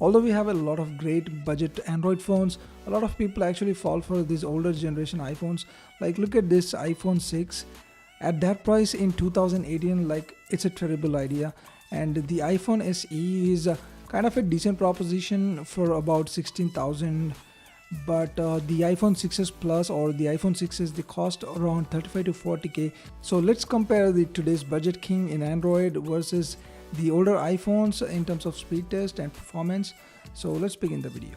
Although we have a lot of great budget Android phones, a lot of people actually fall for these older generation iPhones. Like look at this iPhone 6. At that price in 2018, like it's a terrible idea. And the iPhone SE is kind of a decent proposition for about 16,000. But the iPhone 6s Plus or the iPhone 6s, they cost around 35 to 40k. So let's compare the today's budget king in Android versus the older iPhones in terms of speed test and performance. So let's begin the video.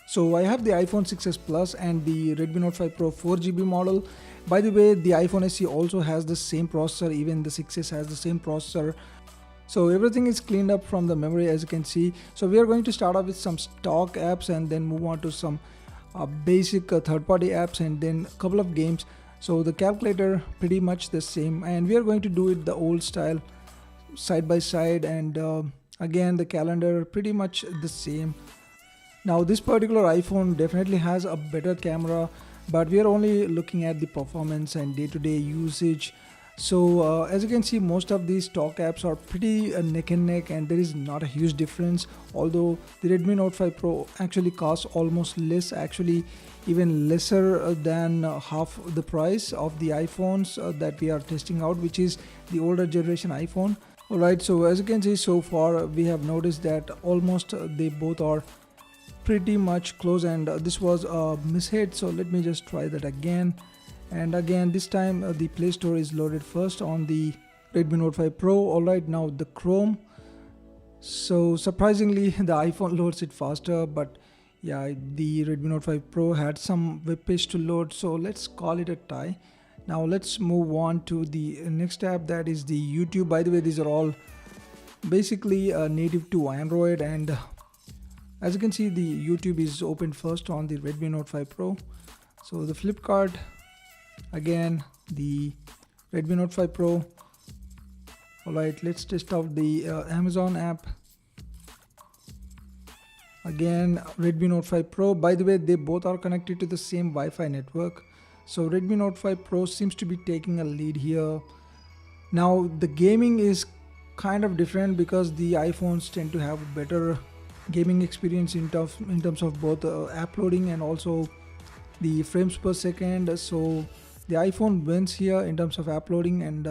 So I have the iPhone 6s Plus and the Redmi Note 5 Pro 4GB model. By the way, the iPhone SE also has the same processor, even the 6s has the same processor. So everything is cleaned up from the memory, as you can see. So we are going to start off with some stock apps and then move on to some basic third-party apps and then a couple of games. So the calculator pretty much the same, and we are going to do it the old style, side by side, and again the calendar pretty much the same. Now this particular iPhone definitely has a better camera, but we are only looking at the performance and day-to-day usage. So as you can see, most of these stock apps are pretty neck and neck, and there is not a huge difference. Although the Redmi Note 5 Pro actually costs almost less, actually even lesser than half the price of the iPhones that we are testing out, which is the older generation iPhone. Alright, so as you can see, so far we have noticed that almost they both are pretty much close, and this was a mishit. So let me just try that again. And again, this time the Play Store is loaded first on the Redmi Note 5 Pro. Alright, now the Chrome. So surprisingly the iPhone loads it faster, but yeah, the Redmi Note 5 Pro had some web page to load, so let's call it a tie. Now let's move on to the next app, that is the YouTube. By the way, these are all basically native to Android, and as you can see, the YouTube is opened first on the Redmi Note 5 Pro. So the Flipkart, again the Redmi Note 5 Pro. Alright, let's test out the Amazon app. Again Redmi Note 5 Pro. By the way, they both are connected to the same Wi-Fi network. So Redmi Note 5 Pro seems to be taking a lead here. Now the gaming is kind of different because the iPhones tend to have better gaming experience in terms of both app loading and also the frames per second. So the iPhone wins here in terms of app loading, and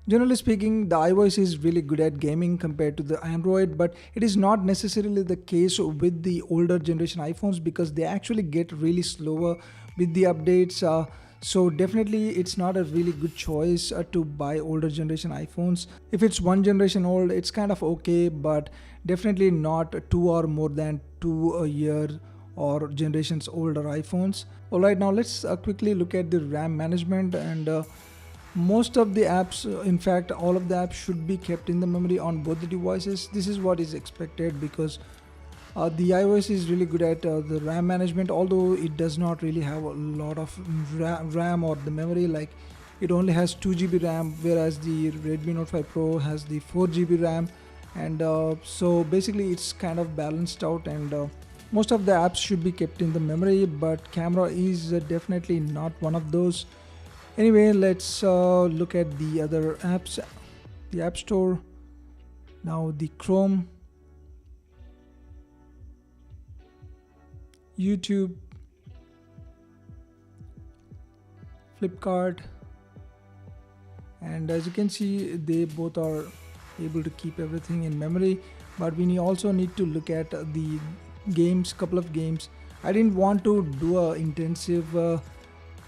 generally speaking, the iOS is really good at gaming compared to the Android, but it is not necessarily the case with the older generation iPhones because they actually get really slower with the updates. So definitely it's not a really good choice to buy older generation iPhones. If it's one generation old, it's kind of okay, but definitely not 2 or more than 2 a year or generations older iPhones. Alright, now let's quickly look at the RAM management, and most of the apps, in fact all of the apps, should be kept in the memory on both the devices. This is what is expected because the iOS is really good at the RAM management, although it does not really have a lot of RAM or the memory. Like it only has 2GB RAM, whereas the Redmi Note 5 Pro has the 4GB RAM, and so basically it's kind of balanced out, and most of the apps should be kept in the memory, but camera is definitely not one of those. Anyway, let's look at the other apps. The App Store, now the Chrome, YouTube, Flipkart, and as you can see, they both are able to keep everything in memory, but we also need to look at the games, couple of games. I didn't want to do a intensive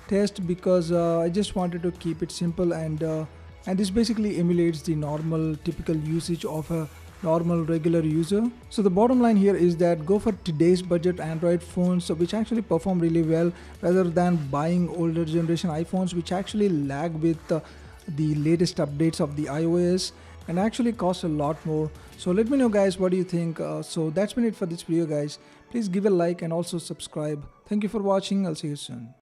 test because I just wanted to keep it simple, and this basically emulates the normal typical usage of a normal regular user. So the bottom line here is that go for today's budget Android phones which actually perform really well, rather than buying older generation iPhones which actually lag with the latest updates of the iOS and actually cost a lot more. So let me know guys, what do you think? So that's been it for this video guys. Please give a like and also subscribe. Thank you for watching. I'll see you soon.